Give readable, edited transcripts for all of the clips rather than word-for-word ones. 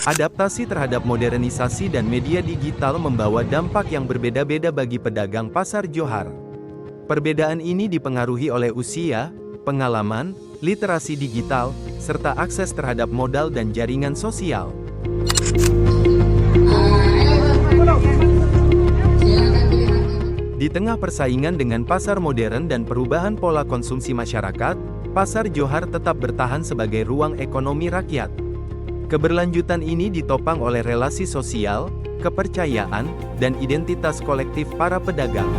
Adaptasi terhadap modernisasi dan media digital membawa dampak yang berbeda-beda bagi pedagang pasar Johar. Perbedaan ini dipengaruhi oleh usia, pengalaman, literasi digital, serta akses terhadap modal dan jaringan sosial. Di tengah persaingan dengan pasar modern dan perubahan pola konsumsi masyarakat, pasar Johar tetap bertahan sebagai ruang ekonomi rakyat. Keberlanjutan ini ditopang oleh relasi sosial, kepercayaan, dan identitas kolektif para pedagang.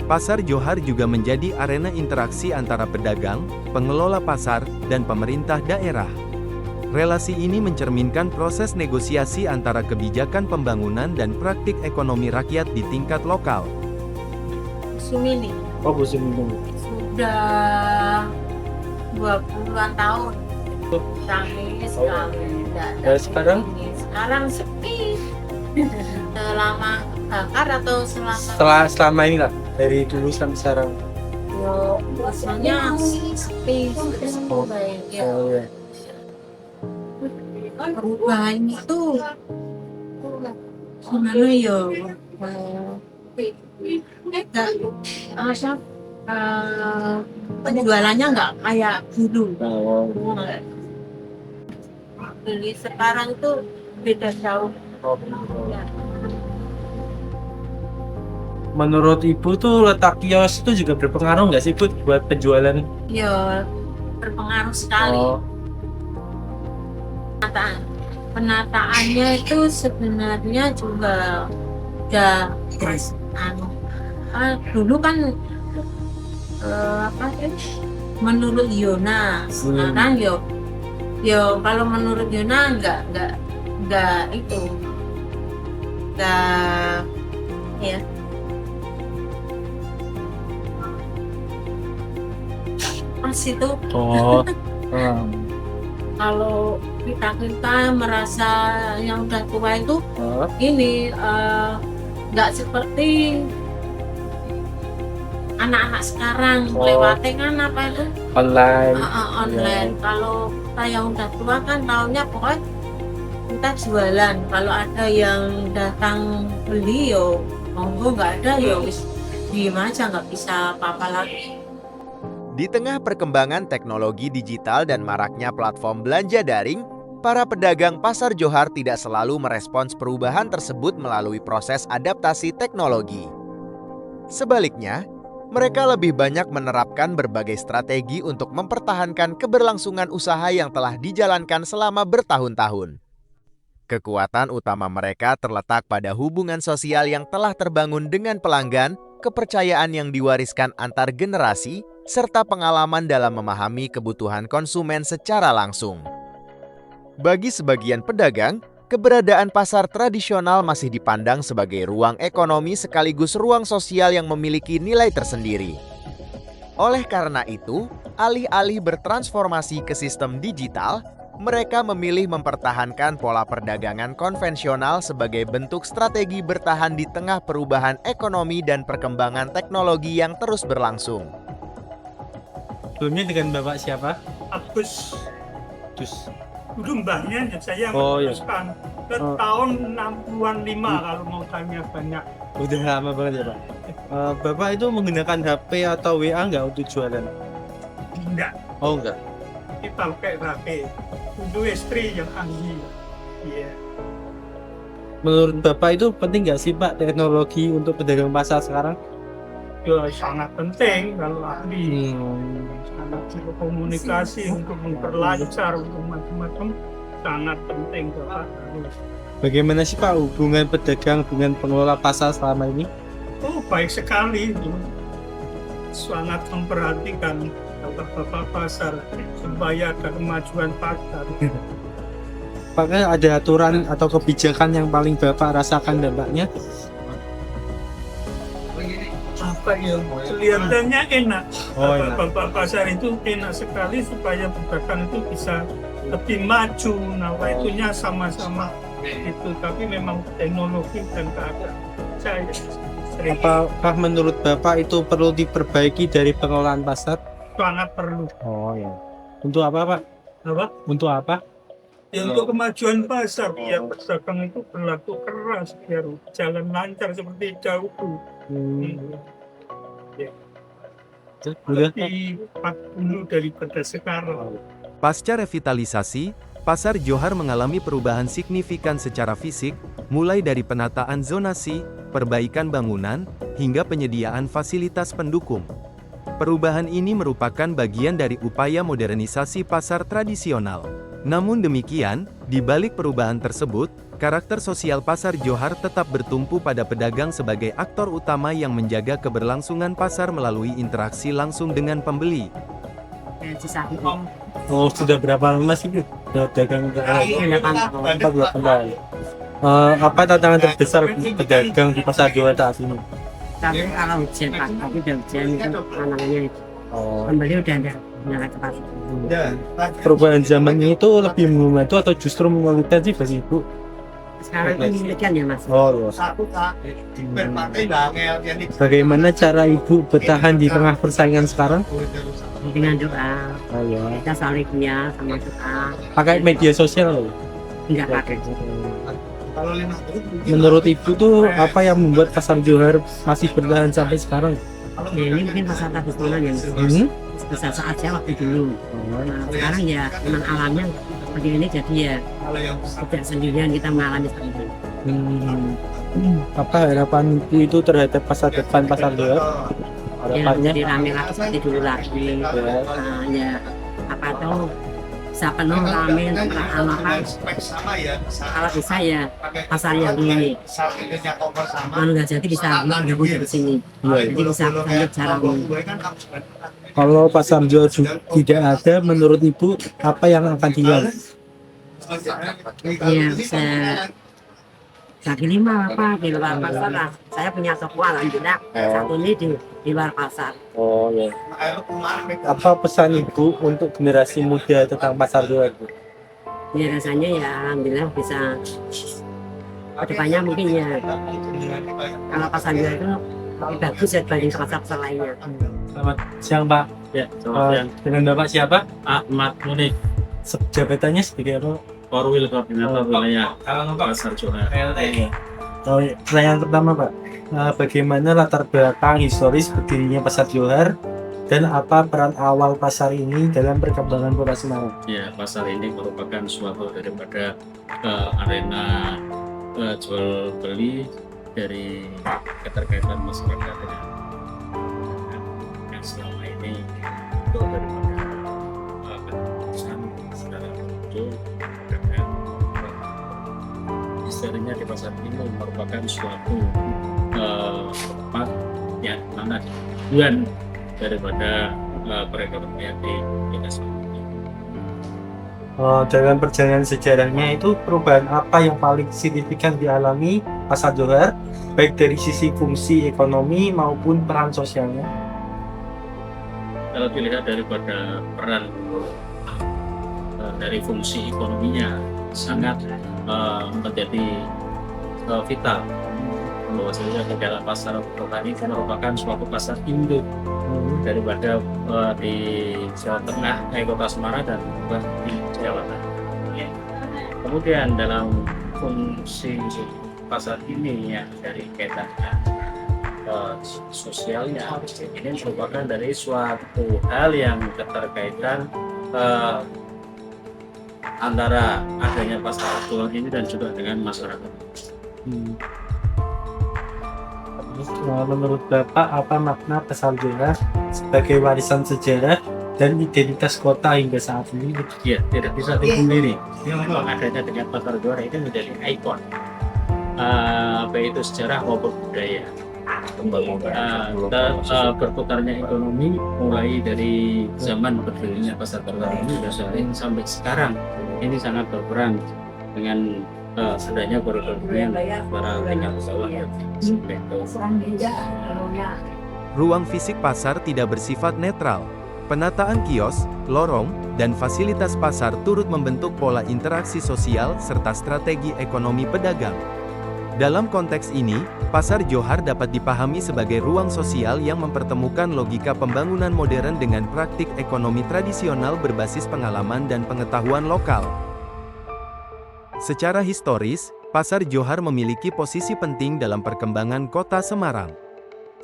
Pasar Johar juga menjadi arena interaksi antara pedagang, pengelola pasar, dan pemerintah daerah. Relasi ini mencerminkan proses negosiasi antara kebijakan pembangunan dan praktik ekonomi rakyat di tingkat lokal. Sumini Oh, musim ini. sudah 20-an tahun kami sekali Sekarang? sekarang sepi. Selama bakar atau Selama ini lah, dari dulu sampai sekarang. yo biasanya sepi Oh. baik ya. Oh, iya. Perubahan itu gimana ya, penjualannya nggak kayak dulu. Oh. Beli sekarang tuh beda jauh. Oh. Ya. Menurut Ibu tuh letak kios itu juga berpengaruh nggak sih Bu buat penjualan? Ya berpengaruh sekali. Oh. Penataannya itu sebenarnya juga udah dulu kan apa sih menurut Yona, sekarang yo kalau menurut Yona nggak itu nggak ya pas itu. Oh. Kalau kita merasa yang udah tua itu Oh. ini nggak seperti anak-anak sekarang. Oh. Lewatnya kan apa itu Online. online. Kalau kita yang udah tua kan tahunya pokoknya kita jualan. Kalau ada yang datang beli yo monggo, nggak ada yo wis diem aja, nggak bisa apa-apa lagi. Di tengah perkembangan teknologi digital dan maraknya platform belanja daring, para pedagang pasar Johar tidak selalu merespons perubahan tersebut melalui proses adaptasi teknologi. Sebaliknya, mereka lebih banyak menerapkan berbagai strategi untuk mempertahankan keberlangsungan usaha yang telah dijalankan selama bertahun-tahun. Kekuatan utama mereka terletak pada hubungan sosial yang telah terbangun dengan pelanggan, kepercayaan yang diwariskan antar generasi, serta pengalaman dalam memahami kebutuhan konsumen secara langsung. Bagi sebagian pedagang, keberadaan pasar tradisional masih dipandang sebagai ruang ekonomi sekaligus ruang sosial yang memiliki nilai tersendiri. Oleh karena itu, alih-alih bertransformasi ke sistem digital, mereka memilih mempertahankan pola perdagangan konvensional sebagai bentuk strategi bertahan di tengah perubahan ekonomi dan perkembangan teknologi yang terus berlangsung. Sebelumnya dengan Bapak siapa? Agus, Dus. dulu mbahnya saya Oh, iya. meneruskan ke Oh. tahun 60-an 5 kalau mau tanya banyak. Udah lama banget ya Pak. Bapak itu menggunakan HP atau WA nggak untuk jualan? Tidak, Oh enggak. kita pakai HP. Itu istri yang ahli. Iya. Menurut Bapak itu penting nggak sih Pak teknologi untuk pedagang pasar sekarang? Ya, sangat penting kalau ahli. Sangat berkomunikasi untuk memperlancar untuk macam-macam, sangat penting Bapak. Bagaimana sih Pak hubungan pedagang dengan pengelola pasar selama ini? Oh, baik sekali. Sangat memperhatikan bapak pasar supaya ada kemajuan pasar. Apakah ada aturan atau kebijakan yang paling Bapak rasakan dampaknya? Apa ya, kelihatannya enak. Oh, enak. Bapak pasar itu enak sekali supaya pedagang itu bisa lebih maju. Nah, itunya sama-sama itu, tapi memang teknologi dan keadaan saya sering. Apakah menurut Bapak itu perlu diperbaiki dari pengelolaan pasar? sangat perlu. Oh ya. Untuk apa Pak? Apa? Untuk apa? Ya, untuk kemajuan pasar, biar pedagang itu berlaku keras, biar jalan lancar seperti dahulu. Udah. Lebih 40 daripada sekarang. Pasca revitalisasi, Pasar Johar mengalami perubahan signifikan secara fisik, mulai dari penataan zonasi, perbaikan bangunan, hingga penyediaan fasilitas pendukung. Perubahan ini merupakan bagian dari upaya modernisasi pasar tradisional. Namun demikian, di balik perubahan tersebut, karakter sosial Pasar Johar tetap bertumpu pada pedagang sebagai aktor utama yang menjaga keberlangsungan pasar melalui interaksi langsung dengan pembeli. Oh, sudah berapa lama sih udah dagang? 14 tahun. Apa tantangan terbesar pedagang di Pasar Johar saat ini? Tapi kalau hujan Pak, tapi udah hujan itu tantangannya itu. Pembeli udah ada nyala cepat. Perubahan zaman ini tuh lebih membantu atau justru menyulitkan sih bagi Ibu? Sekarang itu menyulitkan ya Mas. Oh ya. Bagaimana cara Ibu bertahan di tengah persaingan sekarang? Dengan doa, Oh ya. kita saling punya sama doa. Pakai media sosial loh. Enggak pakai. Menurut Ibu tuh apa yang membuat Pasar Johar masih bertahan sampai sekarang? Ya ini mungkin pasar tradisional yang bisa saat saya waktu dulu. Nah, sekarang ya memang alamnya seperti ini, jadi ya tidak sendirian kita mengalami seperti ini. Apa harapan Ibu itu terhadap masa depan Pasar Johar? Ya Harapannya? jadi rame lagi seperti dulu lagi. Nah, ya apa tuh bisa penuh rame apa kalau bisa ya pasar yang ini Manunggal Jati bisa menggabung dari sini, jadi bisa banyak cara. Kalau Pasar Johar tidak ada, menurut Ibu apa yang akan hilang? Ya bisa kaki lima apa di luar pasar lah. Saya punya toko alhamdulillah, satu ini di luar pasar. Oh ya. Apa pesan Ibu untuk generasi muda tentang Pasar Johar? Ya rasanya ya alhamdulillah bisa kedepannya mungkin ya kalau pasar Johar itu lebih bagus ya dibanding pasar-pasar lainnya. Selamat siang Pak. Ya, selamat siang. Dengan Bapak siapa? Ahmad Munik, Jabatannya sebagai apa? Korwil Koordinator Wilayah Pasar Johar. Oh, pertanyaan pertama Pak, bagaimana latar belakang historis berdirinya Pasar Johar dan apa peran awal pasar ini dalam perkembangan Kota Semarang? Ya, pasar ini merupakan suatu daripada arena jual beli dari keterkaitan masyarakat dengan yang selama ini itu daripada keputusan secara muncul dan historinya di pasar ini merupakan suatu tempat yang mana tujuan daripada perekonomian di desa. Dalam perjalanan sejarahnya itu perubahan apa yang paling signifikan dialami Pasar Johar, baik dari sisi fungsi ekonomi maupun peran sosialnya? Kalau dilihat daripada peran dari fungsi ekonominya sangat menjadi vital. Bahwasanya di dalam pasar kota ini merupakan suatu pasar induk daripada di Jawa Tengah, Kota Semarang dan juga di Jawa Tengah. Kemudian dalam fungsi pasar ini ya dari kaitannya sosialnya ini merupakan dari suatu hal yang keterkaitan antara adanya pasar Johar ini dan juga dengan masyarakat. Menurut Bapak apa makna Pasar Johar sebagai warisan sejarah dan identitas kota hingga saat ini? Ya, tidak bisa dipungkiri memang adanya dengan Pasar Johar ini menjadi ikon baik itu sejarah maupun budaya. Berputarnya ekonomi mulai dari zaman berdirinya Pasar Johar ini sampai sekarang ini sangat berperan dengan adanya perekonomian para tingkat bawah dan Ruang fisik pasar tidak bersifat netral. Penataan kios, lorong, dan fasilitas pasar turut membentuk pola interaksi sosial serta strategi ekonomi pedagang. Dalam konteks ini, Pasar Johar dapat dipahami sebagai ruang sosial yang mempertemukan logika pembangunan modern dengan praktik ekonomi tradisional berbasis pengalaman dan pengetahuan lokal. Secara historis, Pasar Johar memiliki posisi penting dalam perkembangan kota Semarang.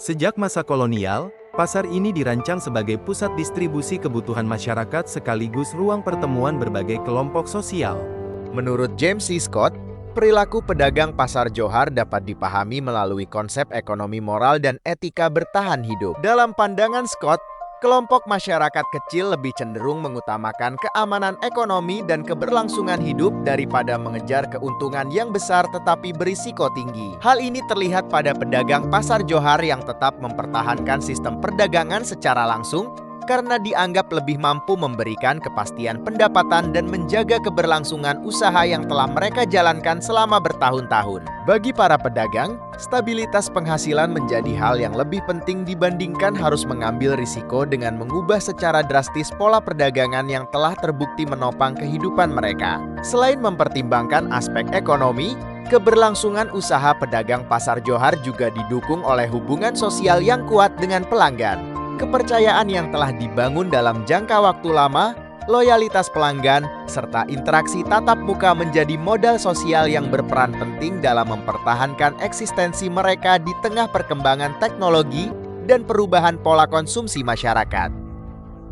Sejak masa kolonial, pasar ini dirancang sebagai pusat distribusi kebutuhan masyarakat sekaligus ruang pertemuan berbagai kelompok sosial. Menurut James C. Scott, perilaku pedagang Pasar Johar dapat dipahami melalui konsep ekonomi moral dan etika bertahan hidup. Dalam pandangan Scott, kelompok masyarakat kecil lebih cenderung mengutamakan keamanan ekonomi dan keberlangsungan hidup daripada mengejar keuntungan yang besar tetapi berisiko tinggi. Hal ini terlihat pada pedagang Pasar Johar yang tetap mempertahankan sistem perdagangan secara langsung karena dianggap lebih mampu memberikan kepastian pendapatan dan menjaga keberlangsungan usaha yang telah mereka jalankan selama bertahun-tahun. Bagi para pedagang, stabilitas penghasilan menjadi hal yang lebih penting dibandingkan harus mengambil risiko dengan mengubah secara drastis pola perdagangan yang telah terbukti menopang kehidupan mereka. Selain mempertimbangkan aspek ekonomi, keberlangsungan usaha pedagang Pasar Johar juga didukung oleh hubungan sosial yang kuat dengan pelanggan. Kepercayaan yang telah dibangun dalam jangka waktu lama, loyalitas pelanggan, serta interaksi tatap muka menjadi modal sosial yang berperan penting dalam mempertahankan eksistensi mereka di tengah perkembangan teknologi dan perubahan pola konsumsi masyarakat.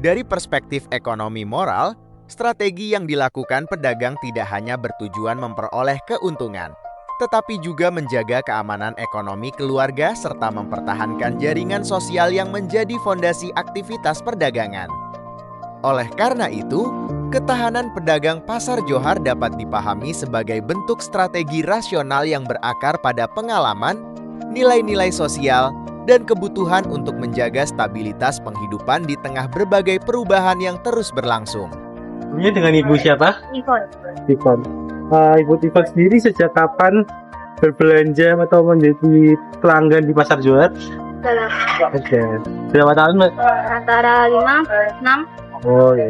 Dari perspektif ekonomi moral, strategi yang dilakukan pedagang tidak hanya bertujuan memperoleh keuntungan, tetapi juga menjaga keamanan ekonomi keluarga serta mempertahankan jaringan sosial yang menjadi fondasi aktivitas perdagangan. Oleh karena itu, ketahanan pedagang Pasar Johar dapat dipahami sebagai bentuk strategi rasional yang berakar pada pengalaman, nilai-nilai sosial, dan kebutuhan untuk menjaga stabilitas penghidupan di tengah berbagai perubahan yang terus berlangsung. Ini dengan Ibu siapa? Ivon. Ibu Ivon sendiri sejak kapan berbelanja atau menjadi pelanggan di Pasar Johar? Oke. Berapa tahun, Mbak? Antara 5, 6. Oh iya.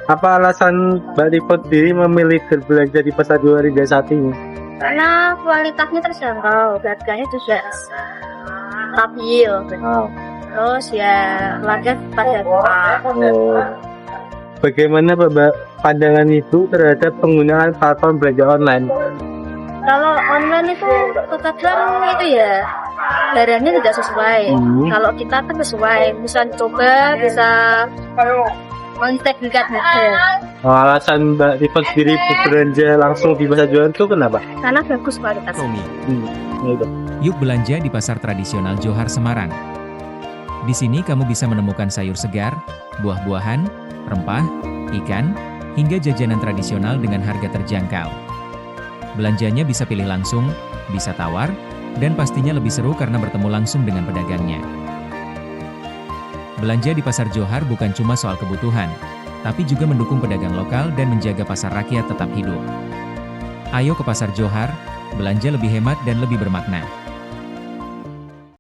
Apa alasan Mbak Ivon sendiri memilih berbelanja di Pasar Johar hingga saat ini? Karena kualitasnya terjangkau, harganya juga stabil. Terus ya harga pada Bagaimana Mbak pandangan Ibu terhadap penggunaan platform belanja online? Kalau online itu terkadang itu ya barangnya tidak sesuai. Kalau kita kan sesuai, bisa coba, bisa mengintegrasikan harga. Alasan Mbak Ivon sendiri berbelanja langsung di Pasar Johar itu kenapa? Karena bagus kualitasnya. Yuk belanja di Pasar Tradisional Johar Semarang. Di sini kamu bisa menemukan sayur segar, buah-buahan, rempah, ikan, hingga jajanan tradisional dengan harga terjangkau. Belanjanya bisa pilih langsung, bisa tawar, dan pastinya lebih seru karena bertemu langsung dengan pedagangnya. Belanja di Pasar Johar bukan cuma soal kebutuhan, tapi juga mendukung pedagang lokal dan menjaga pasar rakyat tetap hidup. Ayo ke Pasar Johar, belanja lebih hemat dan lebih bermakna.